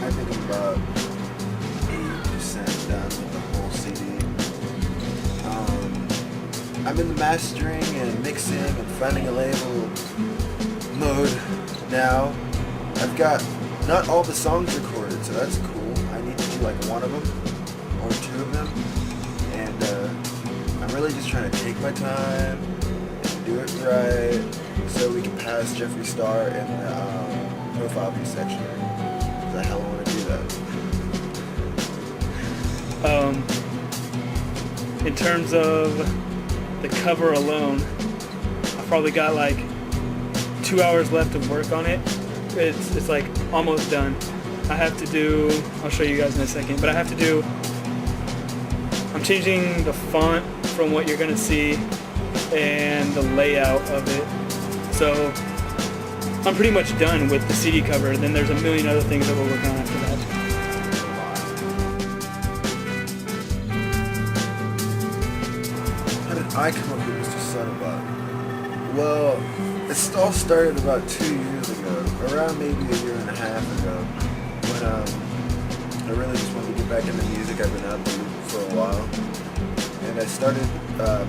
I think I'm about 80% done with the whole CD. I'm in the mastering and mixing and finding a label mode now. I've got not all the songs recorded, so that's cool. I need to do like one of them or two of them, and I'm really just trying to take my time and do it right so we can pass Jeffree Star in the profile view section. Because I hella want to do that. In terms of the cover alone, I've probably got like 2 hours left of work on it. It's like almost done. I have to do, I'll show you guys in a second, but I'm changing the font from what you're gonna see and the layout of it. So I'm pretty much done with the CD cover, and then there's a million other things that we're working on after that. How did I come up with Mr. Subtlebot? Well, it all started about 2 years ago, around maybe a year and a half ago, when I really just wanted to get back into music. I've been out there for a while, and I started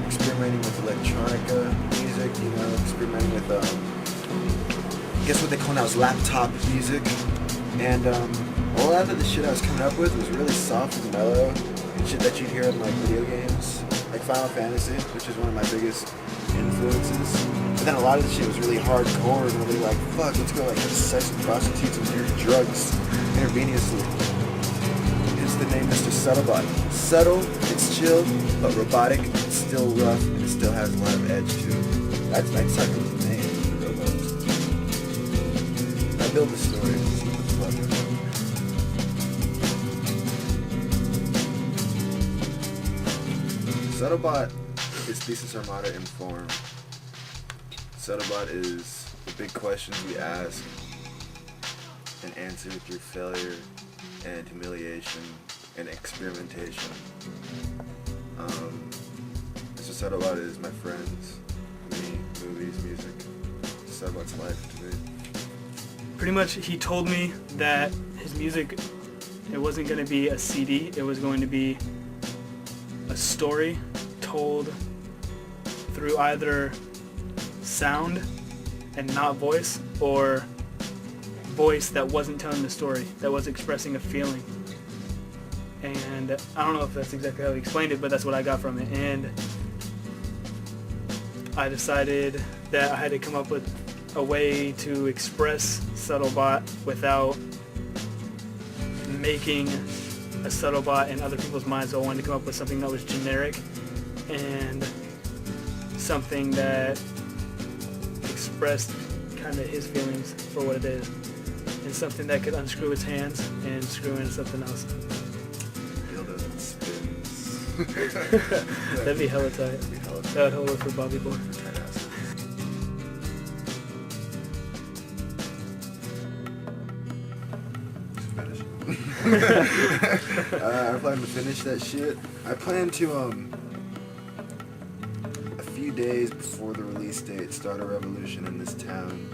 experimenting with electronica music, experimenting with, I guess what they call now is laptop music, and a lot of the shit I was coming up with was really soft and mellow, and shit that you'd hear in like video games, like Final Fantasy, which is one of my biggest influences. But then a lot of the shit was really hardcore and really like, fuck, let's go like have sex with prostitutes and do drugs intravenously. Hence the name Mr. Subtlebot. Subtle, it's chill, but robotic, it's still rough, and it still has a lot of edge to it. That's how it comes the name, the robots. I build the story. Subtlebot is Thesis Armada in form. Subtlebot is the big questions we ask and answer through failure and humiliation and experimentation. Mr. Subtlebot is my friends, me, movies, music. Subtlebot's life to me. Pretty much he told me that his music, it wasn't going to be a CD, it was going to be a story told through either sound and not voice, or voice that wasn't telling the story, that was expressing a feeling. And I don't know if that's exactly how he explained it, but that's what I got from it. And I decided that I had to come up with a way to express Subtlebot without making a Subtlebot in other people's minds. So I wanted to come up with something that was generic and something that expressed kind of his feelings for what it is, and something that could unscrew its hands and screw into something else. Dildo that spins. That'd be hella tight. That would hold it for Bobby Boy. I plan to finish that shit. I plan to a few days before the release date start a revolution in this town.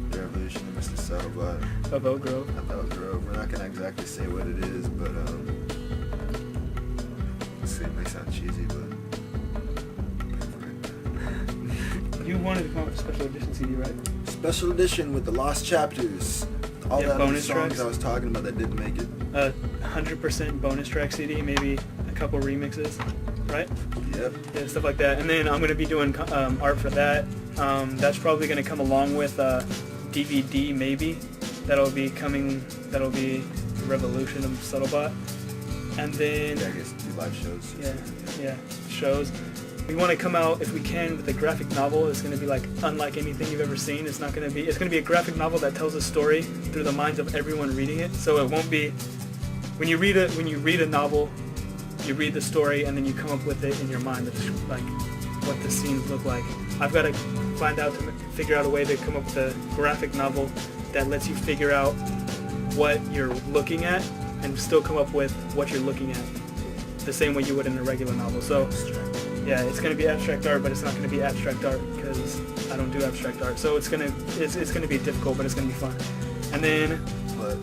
The revolution of Mr. Subtlebot. Of Oak Grove. Of Oak Grove. We're not gonna exactly say what it is, but let's see, it may sound cheesy, but You wanted to come up with a special edition CD, right? special edition with the lost chapters. All Yeah, the other bonus songs tracks. I was talking about that didn't make it. 100% bonus track CD, maybe a couple remixes, right? Yep. Yeah, stuff like that. And then I'm going to be doing art for that. That's probably going to come along with DVD, maybe. That'll be the Revolution of Subtlebot. And then... Yeah, I guess do live shows. Yeah, shows. We want to come out, if we can, with a graphic novel. It's going to be like unlike anything you've ever seen. It's going to be a graphic novel that tells a story through the minds of everyone reading it. So it won't be, when you read a novel, you read the story and then you come up with it in your mind, like what the scenes look like. I've got to figure out a way to come up with a graphic novel that lets you figure out what you're looking at and still come up with what you're looking at the same way you would in a regular novel. So yeah, it's going to be abstract art, but it's not going to be abstract art because I don't do abstract art. So it's going to be difficult, but it's going to be fun. And then But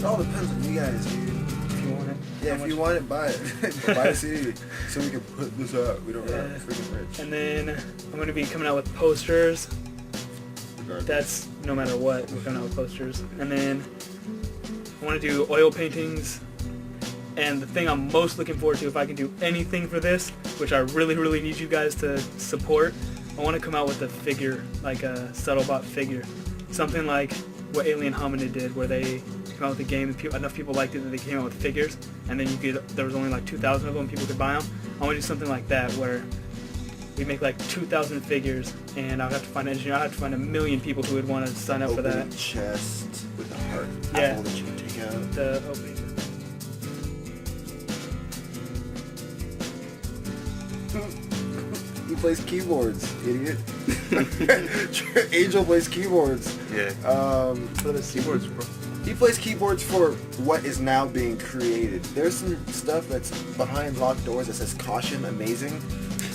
all depends on you guys, dude. If you want it. Yeah, How if much- you want it, buy it. Buy a CD so we can put this out. We don't have freaking rich. And then I'm going to be coming out with posters. Regardless. That's no matter what, we're coming out with posters. And then I want to do oil paintings. And the thing I'm most looking forward to, if I can do anything for this, which I really, really need you guys to support, I want to come out with a figure, like a Subtlebot figure. Something like what Alien Hominid did, where they came out with a game and enough people liked it that they came out with figures, and then there was only like 2,000 of them, people could buy them. I want to do something like that, where we make like 2,000 figures, and I'll have to find an engineer. I'll have to find 1 million people who would want to sign up for that. Opening chest with a heart Yeah. apple that you can take out. The opening. He plays keyboards, idiot. Angel plays keyboards. Yeah. For the Keyboards, bro. He plays keyboards for what is now being created. There's some stuff that's behind locked doors that says caution, amazing.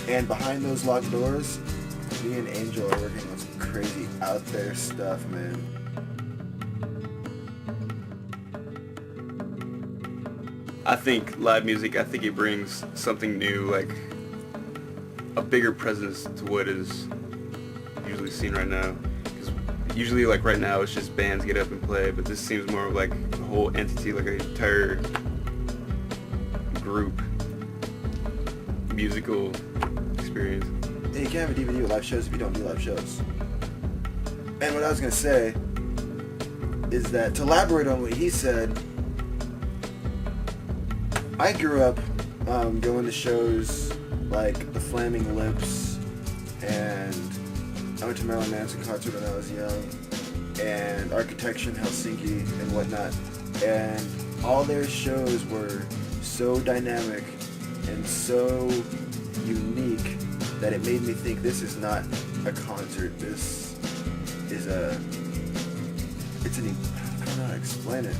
And behind those locked doors, me and Angel are working on some crazy out there stuff, man. I think live music, I think it brings something new, like a bigger presence to what is usually seen right now. Because usually, like right now, it's just bands get up and play, but this seems more of like a whole entity, like an entire group musical experience. Yeah, you can't have a DVD with live shows if you don't do live shows. And what I was gonna say is that to elaborate on what he said, I grew up going to shows like the Flaming Lips, and I went to Marilyn Manson concert when I was young, and Architecture in Helsinki and whatnot, and all their shows were so dynamic and so unique that it made me think this is not a concert, this is it's an, I don't know how to explain it.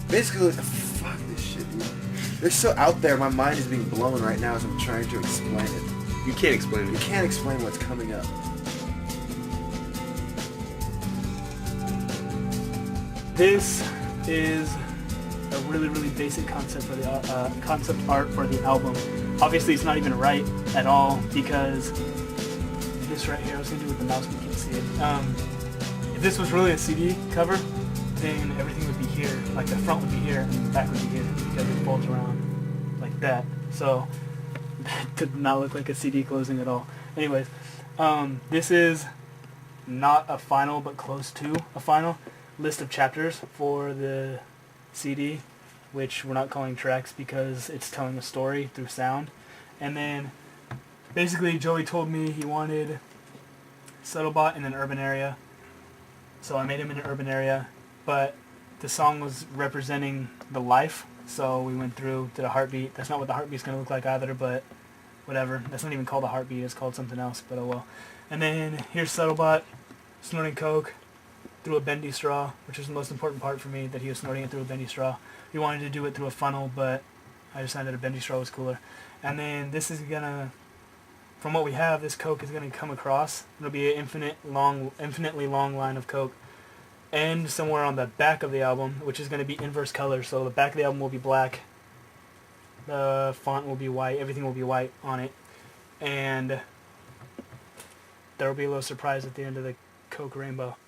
Basically, fuck this shit, dude. They're so out there, my mind is being blown right now as I'm trying to explain it. You can't explain You it. can't explain what's coming up. This is a really, really basic concept for the concept art for the album. Obviously, it's not even right at all because this right here, I was gonna do it with the mouse, but you can't see it. If this was really a CD cover, then everything would be here. Like the front would be here and the back would be here because it folds around like that. So that did not look like a CD closing at all. Anyways, this is not a final, but close to a final list of chapters for the CD, which we're not calling tracks because it's telling a story through sound. And then basically Joey told me he wanted Subtlebot in an urban area, so I made him in an urban area, but the song was representing the life, so we went through to the heartbeat. That's not what the heartbeat's going to look like either, but whatever. That's not even called a heartbeat, it's called something else, but oh well. And then here's Subtlebot snorting coke through a bendy straw, which is the most important part for me, that he was snorting it through a bendy straw. We wanted to do it through a funnel, but I decided a bendy straw was cooler. And then this is gonna, from what we have, this coke is gonna come across. It'll be an infinitely long line of coke. And somewhere on the back of the album, which is gonna be inverse color, so the back of the album will be black, the font will be white, everything will be white on it, and there will be a little surprise at the end of the coke rainbow.